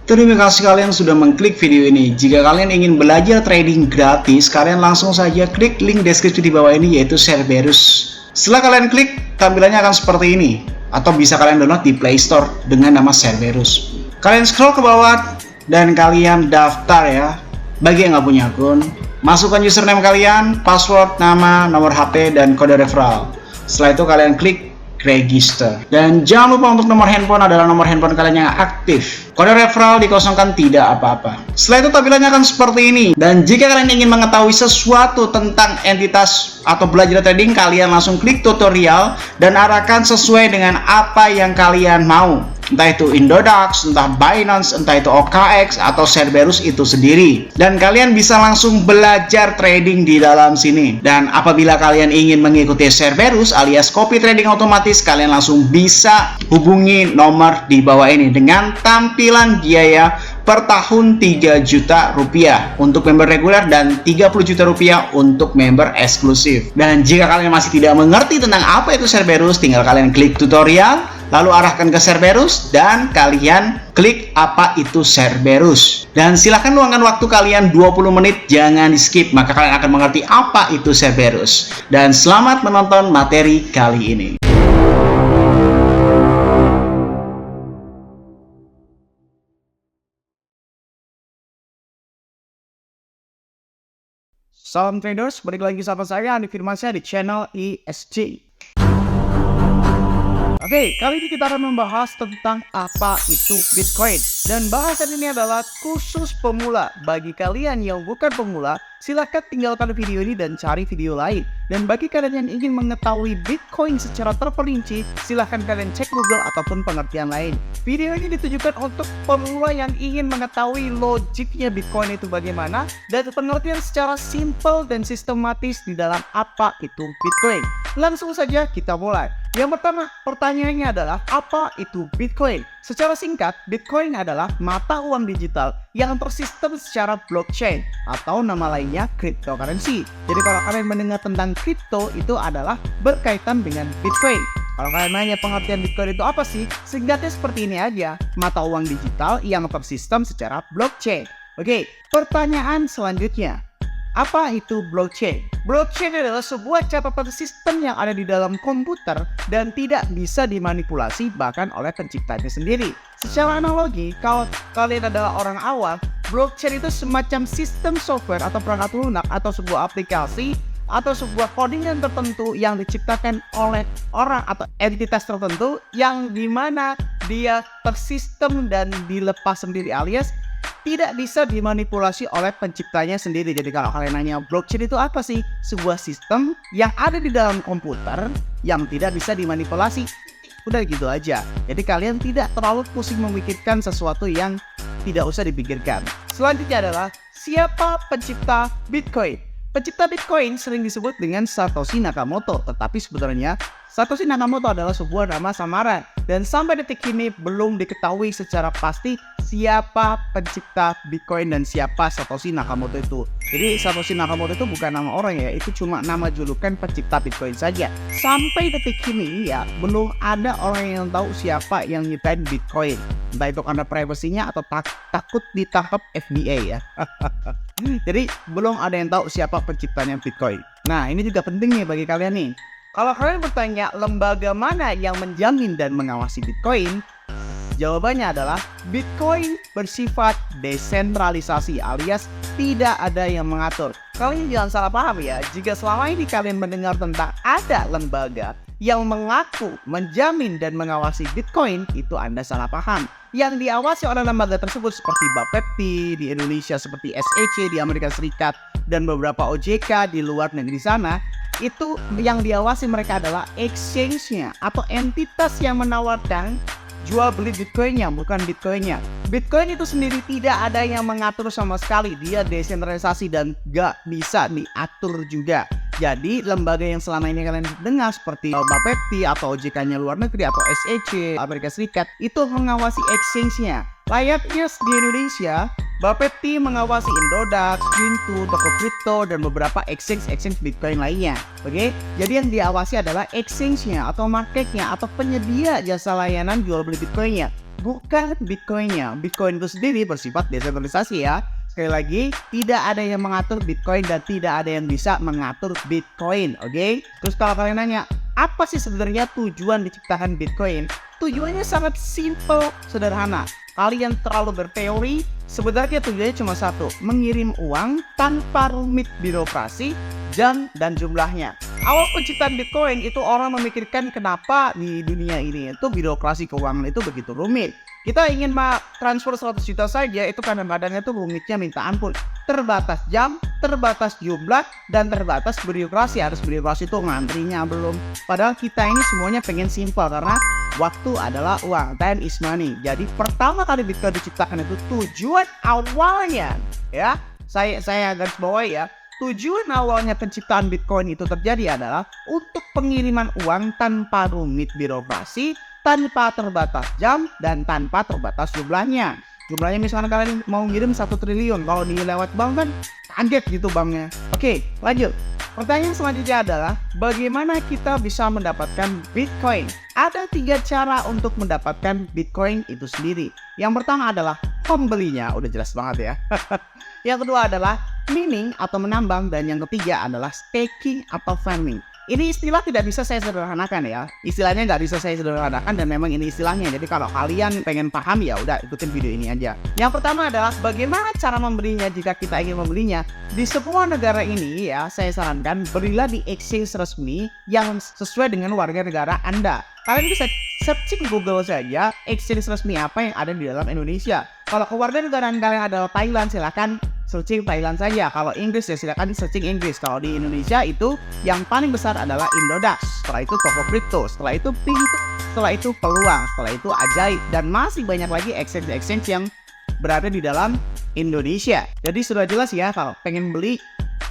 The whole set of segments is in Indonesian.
Terima kasih kalian sudah mengklik video ini. Jika kalian ingin belajar trading gratis, kalian langsung saja klik link deskripsi di bawah ini, yaitu Cerberus. Setelah kalian klik, tampilannya akan seperti ini. Atau bisa kalian download di Play Store dengan nama Cerberus. Kalian scroll ke bawah dan kalian daftar ya. Bagi yang nggak punya akun, masukkan username kalian, password, nama, nomor HP, dan kode referral. Setelah itu kalian klik register. Dan jangan lupa untuk nomor handphone adalah nomor handphone kalian yang aktif. Kode referral dikosongkan, tidak apa-apa. Setelah itu tampilannya akan seperti ini. Dan jika kalian ingin mengetahui sesuatu tentang entitas atau belajar trading, kalian langsung klik tutorial dan arahkan sesuai dengan apa yang kalian mau. Entah itu Indodax, entah Binance, entah itu OKX, atau Cerberus itu sendiri. Dan kalian bisa langsung belajar trading di dalam sini. Dan apabila kalian ingin mengikuti Cerberus alias copy trading otomatis, kalian langsung bisa hubungi nomor di bawah ini dengan tampilan biaya per tahun 3 juta rupiah untuk member reguler dan 30 juta rupiah untuk member eksklusif. Dan jika kalian masih tidak mengerti tentang apa itu Cerberus, tinggal kalian klik tutorial, lalu arahkan ke Cerberus dan kalian klik apa itu Cerberus. Dan silahkan luangkan waktu kalian 20 menit, jangan di skip, maka kalian akan mengerti apa itu Cerberus. Dan selamat menonton materi kali ini. Salam traders, balik lagi sama saya Andi Firmansyah di channel ESG. Oke, kali ini kita akan membahas tentang apa itu Bitcoin. Dan bahasan ini adalah khusus pemula. Bagi kalian yang bukan pemula, silahkan tinggalkan video ini dan cari video lain. Dan bagi kalian yang ingin mengetahui Bitcoin secara terperinci, silahkan kalian cek Google ataupun pengertian lain. Video ini ditujukan untuk pemula yang ingin mengetahui logiknya Bitcoin itu bagaimana dan pengertian secara simple dan sistematis di dalam apa itu Bitcoin. Langsung saja kita mulai. Yang pertama, pertanyaannya adalah apa itu Bitcoin? Secara singkat, Bitcoin adalah mata uang digital yang tersistem secara blockchain atau nama lainnya cryptocurrency. Jadi kalau kalian mendengar tentang kripto, itu adalah berkaitan dengan Bitcoin. Kalau kalian nanya pengertian Bitcoin itu apa sih? Singkatnya seperti ini aja, mata uang digital yang tersistem secara blockchain. Oke, pertanyaan selanjutnya. Apa itu blockchain? Blockchain adalah sebuah catatan sistem yang ada di dalam komputer dan tidak bisa dimanipulasi bahkan oleh penciptanya sendiri. Secara analogi, kalau kalian adalah orang awam, blockchain itu semacam sistem software atau perangkat lunak atau sebuah aplikasi atau sebuah codingan tertentu yang diciptakan oleh orang atau entitas tertentu yang dimana dia tersistem dan dilepas sendiri alias tidak bisa dimanipulasi oleh penciptanya sendiri. Jadi kalau kalian nanya blockchain itu apa sih? Sebuah sistem yang ada di dalam komputer yang tidak bisa dimanipulasi. Udah gitu aja. Jadi kalian tidak terlalu pusing memikirkan sesuatu yang tidak usah dipikirkan. Selanjutnya adalah siapa pencipta Bitcoin? Pencipta Bitcoin sering disebut dengan Satoshi Nakamoto, tetapi sebenarnya Satoshi Nakamoto adalah sebuah nama samaran dan sampai detik ini belum diketahui secara pasti siapa pencipta Bitcoin dan siapa Satoshi Nakamoto itu. Jadi Satoshi Nakamoto itu bukan nama orang ya, itu cuma nama julukan pencipta Bitcoin saja. Sampai detik ini ya belum ada orang yang tahu siapa yang nyiptain Bitcoin. Entah itu karena privasinya atau takut ditangkap FBI ya. Jadi belum ada yang tahu siapa penciptanya Bitcoin. Nah ini juga penting nih bagi kalian nih. Kalau kalian bertanya lembaga mana yang menjamin dan mengawasi Bitcoin, jawabannya adalah Bitcoin bersifat desentralisasi alias tidak ada yang mengatur. Kalian jangan salah paham ya, jika selama ini kalian mendengar tentang ada lembaga yang mengaku, menjamin dan mengawasi Bitcoin, itu Anda salah paham. Yang diawasi oleh lembaga tersebut seperti Bapepti di Indonesia, seperti SEC di Amerika Serikat, dan beberapa OJK di luar negeri sana, itu yang diawasi mereka adalah exchange-nya atau entitas yang menawarkan jual beli Bitcoin-nya, bukan Bitcoin-nya. Bitcoin itu sendiri tidak ada yang mengatur sama sekali, dia desentralisasi dan gak bisa diatur juga. Jadi lembaga yang selama ini kalian dengar seperti Bapepti atau OJK-nya luar negeri atau SEC Amerika Serikat itu mengawasi exchange-nya. Layaknya di Indonesia, Bapepti mengawasi Indodax, Wintu, toko kripto, dan beberapa exchange Bitcoin lainnya. Oke, jadi yang diawasi adalah exchange-nya atau marketnya atau penyedia jasa layanan jual beli Bitcoin-nya, bukan Bitcoin-nya. Bitcoin itu sendiri bersifat desentralisasi ya. Sekali lagi, tidak ada yang mengatur Bitcoin dan tidak ada yang bisa mengatur Bitcoin. Oke, terus kalau kalian nanya, apa sih sebenarnya tujuan diciptakan Bitcoin? Tujuannya sangat simple, sederhana. Kalian terlalu berteori, sebenarnya tujuannya cuma satu, mengirim uang tanpa rumit birokrasi, jam, dan jumlahnya. Awal penciptaan Bitcoin itu orang memikirkan kenapa di dunia ini itu birokrasi keuangan itu begitu rumit. Kita ingin transfer 100 juta saja, itu kadang-kadang itu rumitnya minta ampun. Terbatas jam, terbatas jumlah, dan terbatas birokrasi. Harus birokrasi itu ngantrinya belum. Padahal kita ini semuanya pengen simpel karena waktu adalah uang, time is money. Jadi pertama kali Bitcoin diciptakan itu tujuan awalnya, ya, saya garis bawahi ya. Tujuan awalnya penciptaan Bitcoin itu terjadi adalah untuk pengiriman uang tanpa rumit birokrasi, tanpa terbatas jam, dan tanpa terbatas jumlahnya. Jumlahnya misalnya kalian mau ngirim 1 triliun, kalau lewat bank kan kaget gitu banknya. Oke, lanjut. Pertanyaan selanjutnya adalah bagaimana kita bisa mendapatkan Bitcoin? Ada 3 cara untuk mendapatkan Bitcoin itu sendiri. Yang pertama adalah pembelinya, udah jelas banget ya. Yang kedua adalah mining atau menambang, dan yang ketiga adalah staking atau farming. Ini istilah tidak bisa saya sederhanakan ya. Istilahnya nggak bisa saya sederhanakan dan memang ini istilahnya. Jadi kalau kalian pengen paham ya udah ikutin video ini aja. Yang pertama adalah bagaimana cara membelinya jika kita ingin membelinya. Di semua negara ini ya saya sarankan belilah di exchange resmi yang sesuai dengan warga negara Anda. Kalian bisa searching Google saja exchange resmi apa yang ada di dalam Indonesia. Kalau kewarga negara kalian adalah Thailand, silakan searching Thailand saja. Kalau Inggris ya silakan searching Inggris. Kalau di Indonesia itu yang paling besar adalah Indodax. Setelah itu toko kripto, setelah itu pintu, setelah itu peluang, setelah itu ajaib, dan masih banyak lagi exchange yang berada di dalam Indonesia. Jadi sudah jelas ya, kalau pengen beli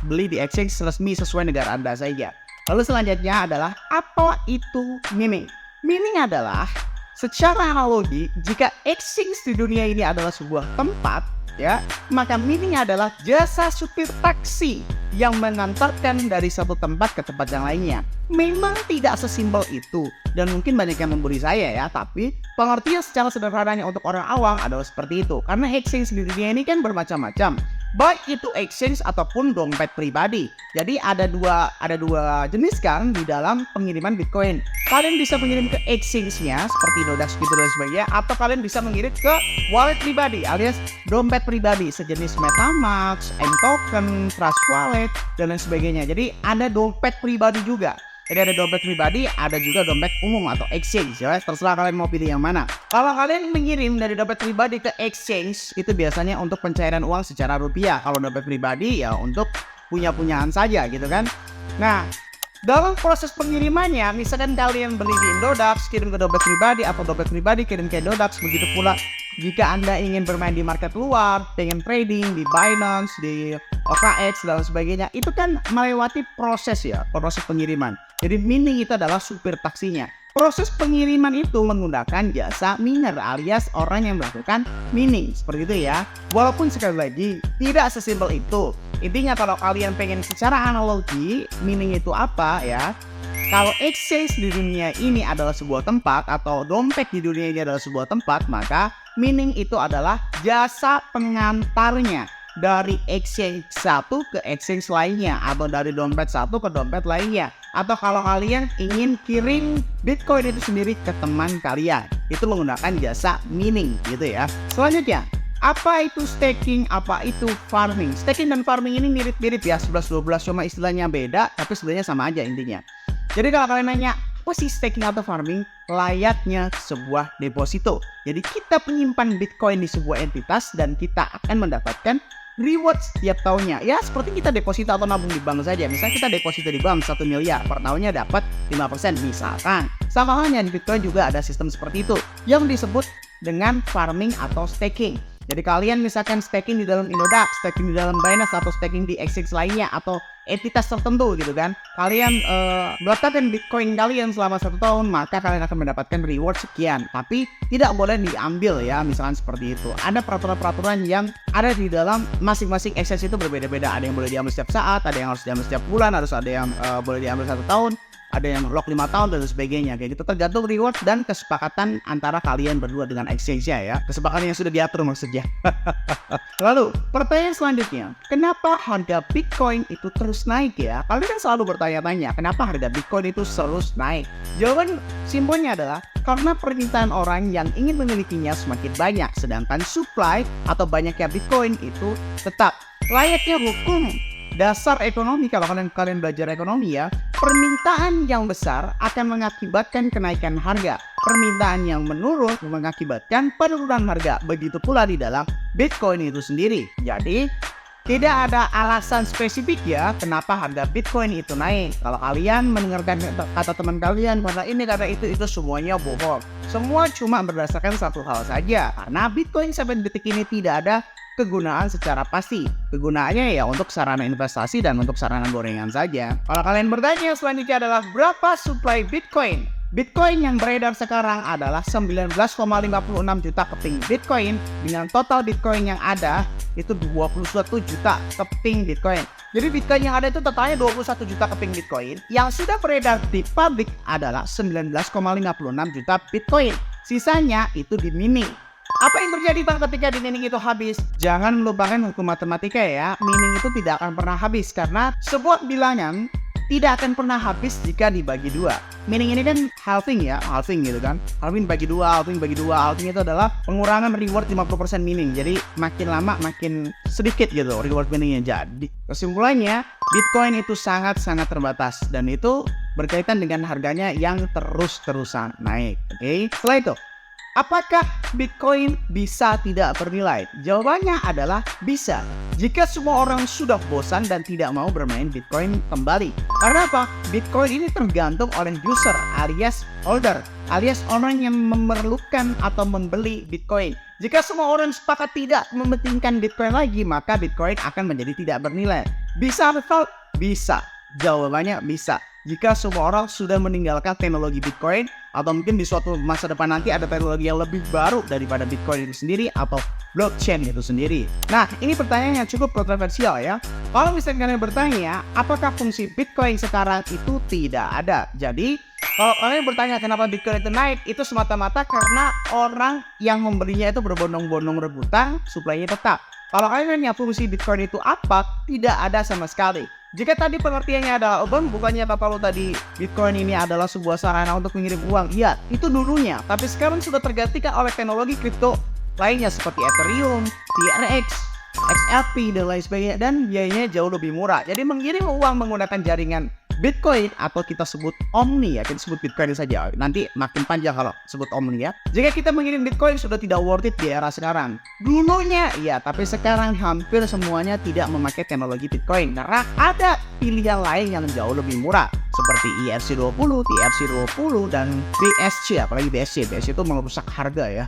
di exchange resmi sesuai negara Anda saja. Lalu selanjutnya adalah apa itu mining? Mining adalah secara analogi jika exchange di dunia ini adalah sebuah tempat ya, maka mining adalah jasa supir taksi yang mengantarkan dari satu tempat ke tempat yang lainnya. Memang tidak sesimpel itu dan mungkin banyak yang membuli saya ya, tapi pengertian secara sederhananya untuk orang awam adalah seperti itu. Karena exchange di dunia ini kan bermacam-macam, baik itu exchange ataupun dompet pribadi. Jadi ada dua jenis kan di dalam pengiriman Bitcoin. Kalian bisa mengirim ke exchange-nya seperti Indodax gitu dan sebagainya, atau kalian bisa mengirim ke wallet pribadi alias dompet pribadi sejenis MetaMask, mToken, Trust Wallet, dan lain sebagainya. Jadi ada dompet pribadi juga. Jadi ada dompet pribadi, ada juga dompet umum atau exchange ya. Terserah kalian mau pilih yang mana. Kalau kalian mengirim dari dompet pribadi ke exchange, itu biasanya untuk pencairan uang secara rupiah. Kalau dompet pribadi ya untuk punya-punyaan saja gitu kan. Nah, dalam proses pengirimannya, misalkan kalian beli di Indodax, kirim ke dompet pribadi, atau dompet pribadi kirim ke Indodax. Begitu pula jika Anda ingin bermain di market luar, pengen trading di Binance, di OKX, dan sebagainya, itu kan melewati proses ya, proses pengiriman. Jadi mining itu adalah supir taksinya. Proses pengiriman itu menggunakan jasa miner alias orang yang melakukan mining. Seperti itu ya. Walaupun sekali lagi tidak sesimpel itu. Intinya kalau kalian pengen secara analogi mining itu apa ya. Kalau exchange di dunia ini adalah sebuah tempat atau dompet di dunia ini adalah sebuah tempat, maka mining itu adalah jasa pengantarnya dari exchange satu ke exchange lainnya, atau dari dompet satu ke dompet lainnya. Atau kalau kalian ingin kirim Bitcoin itu sendiri ke teman kalian, itu menggunakan jasa mining gitu ya. Selanjutnya, apa itu staking, apa itu farming? Staking dan farming ini mirip-mirip ya, 11-12, cuma istilahnya beda, tapi sebenarnya sama aja intinya. Jadi kalau kalian nanya, apa sih staking atau farming? Layaknya sebuah deposito. Jadi kita menyimpan Bitcoin di sebuah entitas dan kita akan mendapatkan reward setiap tahunnya. Ya seperti kita deposito atau nabung di bank saja. Misalnya kita deposito di bank 1 miliar, per tahunnya dapat 5% misalkan. Sama halnya di Bitcoin juga ada sistem seperti itu yang disebut dengan farming atau staking. Jadi kalian misalkan staking di dalam Indodax, staking di dalam Binance, atau staking di exchange lainnya, atau entitas tertentu gitu kan. Kalian meletakkan Bitcoin kalian selama 1 tahun, maka kalian akan mendapatkan reward sekian. Tapi tidak boleh diambil ya, misalkan seperti itu. Ada peraturan-peraturan yang ada di dalam masing-masing exchange itu berbeda-beda. Ada yang boleh diambil setiap saat, ada yang harus diambil setiap bulan, harus ada yang boleh diambil 1 tahun, ada yang lock 5 tahun dan sebagainya. Kayak gitu, tergantung reward dan kesepakatan antara kalian berdua dengan exchange-nya ya. Kesepakatan yang sudah diatur maksudnya. Lalu, pertanyaan selanjutnya, kenapa harga Bitcoin itu terus naik ya? Kalian kan selalu bertanya-tanya, kenapa harga Bitcoin itu terus naik? Jawaban simpelnya adalah karena permintaan orang yang ingin memilikinya semakin banyak, sedangkan supply atau banyaknya Bitcoin itu tetap. Layaknya hukum dasar ekonomi, kalau kalian belajar ekonomi ya, permintaan yang besar akan mengakibatkan kenaikan harga. Permintaan yang menurun mengakibatkan penurunan harga. Begitu pula di dalam Bitcoin itu sendiri. Jadi, tidak ada alasan spesifik ya kenapa harga Bitcoin itu naik. Kalau kalian mendengarkan kata teman kalian karena ini kata itu semuanya bohong. Semua cuma berdasarkan satu hal saja. Karena Bitcoin sampai detik ini tidak ada kegunaan secara pasti. Kegunaannya ya untuk sarana investasi dan untuk sarana gorengan saja. Kalau kalian bertanya selanjutnya adalah berapa supply Bitcoin? Bitcoin yang beredar sekarang adalah 19,56 juta keping Bitcoin, dengan total Bitcoin yang ada itu 21 juta keping Bitcoin. Jadi Bitcoin yang ada itu totalnya 21 juta keping Bitcoin. Yang sudah beredar di publik adalah 19,56 juta Bitcoin. Sisanya itu di mining. Apa yang terjadi Bang ketika di mining itu habis? Jangan melupakan hukum matematika ya. Mining itu tidak akan pernah habis karena sebuah bilangan tidak akan pernah habis jika dibagi 2. Mining ini kan halving ya, halving gitu kan. Halving bagi 2, halving bagi 2. Halving itu adalah pengurangan reward 50% mining. Jadi makin lama makin sedikit gitu reward miningnya. Jadi kesimpulannya Bitcoin itu sangat-sangat terbatas dan itu berkaitan dengan harganya yang terus-terusan naik. Oke. Setelah itu, apakah Bitcoin bisa tidak bernilai? Jawabannya adalah bisa. Jika semua orang sudah bosan dan tidak mau bermain Bitcoin kembali. Karena apa? Bitcoin ini tergantung oleh user alias holder, alias orang yang memerlukan atau membeli Bitcoin. Jika semua orang sepakat tidak mementingkan Bitcoin lagi, maka Bitcoin akan menjadi tidak bernilai. Bisa betul? Bisa. Jawabannya bisa. Jika semua orang sudah meninggalkan teknologi Bitcoin, atau mungkin di suatu masa depan nanti ada teknologi yang lebih baru daripada Bitcoin itu sendiri atau blockchain itu sendiri. Nah, ini pertanyaan yang cukup kontroversial ya. Kalau misalnya kalian bertanya, apakah fungsi Bitcoin sekarang itu tidak ada? Jadi, kalau kalian bertanya kenapa Bitcoin itu naik, itu semata-mata karena orang yang membelinya itu berbondong-bondong rebutan, supply-nya tetap. Kalau kalian nanya fungsi Bitcoin itu apa, tidak ada sama sekali. Jika tadi pengertiannya adalah, Bang, bukannya kata lo tadi Bitcoin ini adalah sebuah sarana untuk mengirim uang? Iya, itu dulunya. Tapi sekarang sudah tergantikan oleh teknologi kripto lainnya seperti Ethereum, TRX, XRP, dan lain sebagainya. Dan biayanya jauh lebih murah. Jadi mengirim uang menggunakan jaringan Bitcoin atau kita sebut Omni ya, kita sebut Bitcoin saja. Nanti makin panjang kalau sebut Omni ya. Jika kita mengirim Bitcoin sudah tidak worth it di era sekarang. Dulunya ya, tapi sekarang hampir semuanya tidak memakai teknologi Bitcoin karena ada pilihan lain yang jauh lebih murah seperti ERC20, TRC20 dan BSC. Apalagi BSC itu merusak harga ya.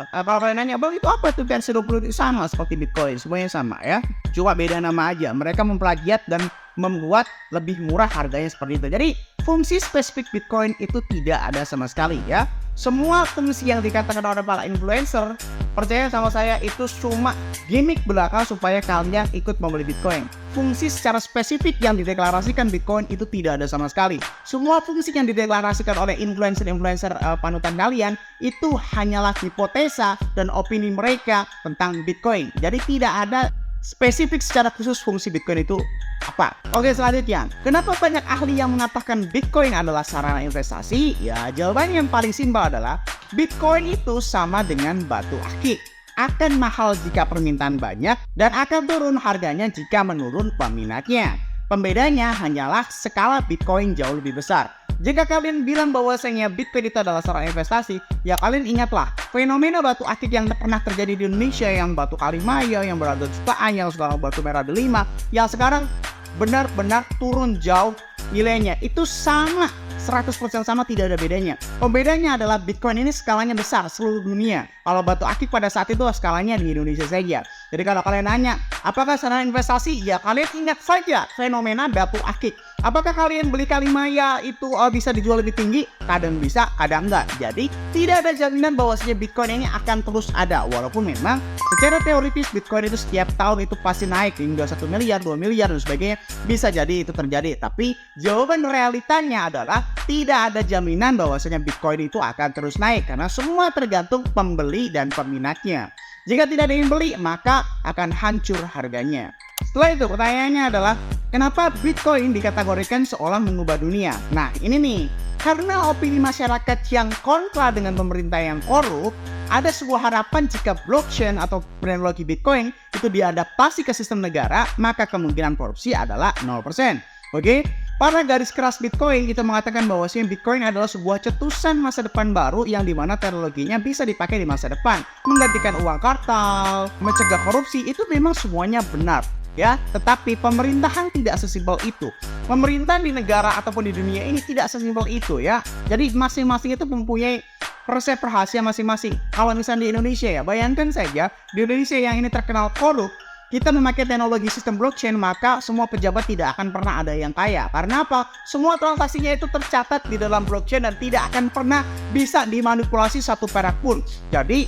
Kalau kalian nanya, Bang, itu apa tuh ERC20? Sama seperti Bitcoin, semuanya sama ya. Cuma beda nama aja. Mereka memplagiat dan membuat lebih murah harganya seperti itu. Jadi fungsi spesifik Bitcoin itu tidak ada sama sekali ya. Semua fungsi yang dikatakan oleh para influencer, percaya sama saya, itu cuma gimmick belaka supaya kalian ikut membeli Bitcoin. Fungsi secara spesifik yang dideklarasikan Bitcoin itu tidak ada sama sekali. Semua fungsi yang dideklarasikan oleh influencer-influencer panutan kalian itu hanyalah hipotesa dan opini mereka tentang Bitcoin. Jadi tidak ada spesifik secara khusus fungsi Bitcoin itu apa. Oke, selanjutnya, kenapa banyak ahli yang mengatakan Bitcoin adalah sarana investasi? Ya, jawabannya yang paling simpel adalah Bitcoin itu sama dengan batu akik. Akan mahal jika permintaan banyak dan akan turun harganya jika menurun peminatnya. Pembedanya hanyalah skala Bitcoin jauh lebih besar. Jika kalian bilang bahwasanya Bitcoin itu adalah sarana investasi, ya kalian ingatlah fenomena batu akik yang pernah terjadi di Indonesia, yang batu Kalimaya, yang berada jutaan, yang sekarang batu merah delima, yang sekarang benar-benar turun jauh nilainya. Itu sama, 100% sama, tidak ada bedanya. Pembedanya adalah Bitcoin ini skalanya besar seluruh dunia. Kalau batu akik pada saat itu skalanya di Indonesia saja. Jadi kalau kalian nanya, apakah sarana investasi? Ya kalian ingat saja fenomena batu akik. Apakah kalian beli Kalimaya itu bisa dijual lebih tinggi? Kadang bisa, kadang enggak. Jadi tidak ada jaminan bahwasanya Bitcoin ini akan terus ada. Walaupun memang secara teoritis Bitcoin itu setiap tahun itu pasti naik hingga 1 miliar, 2 miliar dan sebagainya. Bisa jadi itu terjadi. Tapi jawaban realitanya adalah tidak ada jaminan bahwasanya Bitcoin itu akan terus naik. Karena semua tergantung pembeli dan peminatnya. Jika tidak ada yang beli, maka akan hancur harganya. Setelah itu pertanyaannya adalah, kenapa Bitcoin dikategorikan seolah mengubah dunia? Nah ini nih, karena opini masyarakat yang kontra dengan pemerintah yang korup, ada sebuah harapan jika blockchain atau teknologi Bitcoin itu diadaptasi ke sistem negara, maka kemungkinan korupsi adalah 0%. Oke? Para garis keras Bitcoin itu mengatakan bahwa Bitcoin adalah sebuah cetusan masa depan baru yang dimana teknologinya bisa dipakai di masa depan, menggantikan uang kartal, mencegah korupsi, itu memang semuanya benar. Ya, tetapi pemerintahan tidak sesimpel itu. Pemerintahan di negara ataupun di dunia ini tidak sesimpel itu ya. Jadi masing-masing itu mempunyai resep rahasia masing-masing. Kalau misalnya di Indonesia ya, bayangkan saja di Indonesia yang ini terkenal korup, kita memakai teknologi sistem blockchain, maka semua pejabat tidak akan pernah ada yang kaya. Karena apa? Semua transaksinya itu tercatat di dalam blockchain dan tidak akan pernah bisa dimanipulasi satu perak pun. Jadi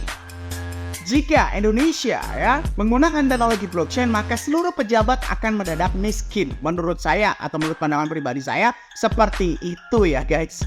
jika Indonesia ya menggunakan teknologi blockchain, maka seluruh pejabat akan mendadak miskin. Menurut saya atau menurut pandangan pribadi saya seperti itu ya guys.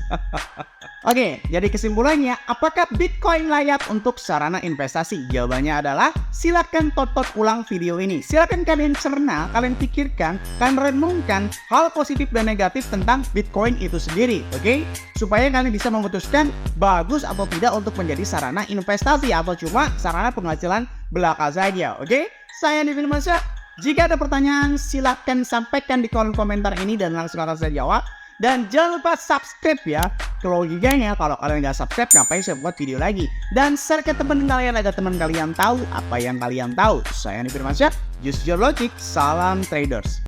Oke, jadi kesimpulannya, apakah Bitcoin layak untuk sarana investasi? Jawabannya adalah silakan tonton ulang video ini. Silakan kalian cerna, kalian pikirkan, kalian renungkan hal positif dan negatif tentang Bitcoin itu sendiri, oke? Supaya kalian bisa memutuskan bagus atau tidak untuk menjadi sarana investasi atau cuma sarana penghasilan belaka saja, oke? Saya Andi Firmansyah. Jika ada pertanyaan, silakan sampaikan di kolom komentar ini dan langsung akan saya jawab. Dan jangan lupa subscribe ya. Logikanya kalau kalian nggak subscribe, ngapain saya buat video lagi? Dan share ke teman kalian agar teman kalian tahu apa yang kalian tahu. Saya Andi Firmansyah, Use Your Logic, salam traders.